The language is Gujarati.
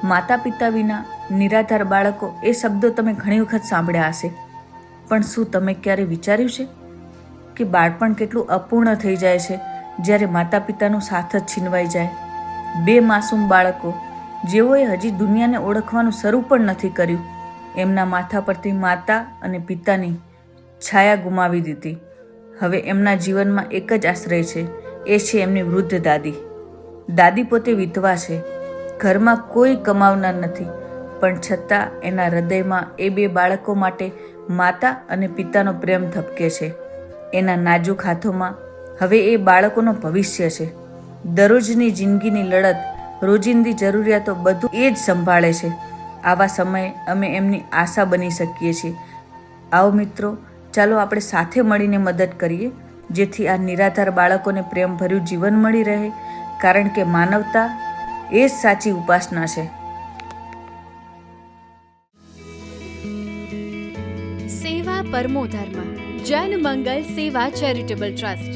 માતા પિતા વિના નિરાધાર બાળકો એ શબ્દો તમે ઘણી વખત સાંભળ્યા હશે, પણ શું તમે ક્યારે વિચાર્યું છે કે બાળપણ કેટલું અપૂર્ણ થઈ જાય છે જ્યારે માતા પિતાનો સાથ જ છીનવાઈ જાય? બે માસૂમ બાળકો જેઓએ હજી દુનિયાને ઓળખવાનું શરૂ પણ નથી કર્યું, એમના માથા પરથી માતા અને પિતાની છાયા ગુમાવી દીધી. હવે એમના જીવનમાં એક જ આશ્રય છે, એ છે એમની વૃદ્ધ દાદી. દાદી પોતે વિધવા છે, ઘરમાં કોઈ કમાવનાર નથી, પણ છતાં એના હૃદયમાં એ બે બાળકો માટે માતા અને પિતાનો પ્રેમ ધબકે છે. એના નાજુક હાથોમાં હવે એ બાળકોનો ભવિષ્ય છે. દરરોજની જિંદગીની લડત, રોજિંદી જરૂરિયાતો બધું એ જ સંભાળે છે. આવા સમયે અમે એમની આશા બની શકીએ છીએ. આવો મિત્રો, ચાલો આપણે સાથે મળીને મદદ કરીએ, જેથી આ નિરાધાર બાળકોને પ્રેમભર્યું જીવન મળી રહે, કારણ કે માનવતા એ જ સાચી ઉપાસના છે. સેવા પરમો ધર્મ. જન મંગલ સેવા ચેરિટેબલ ટ્રસ્ટ.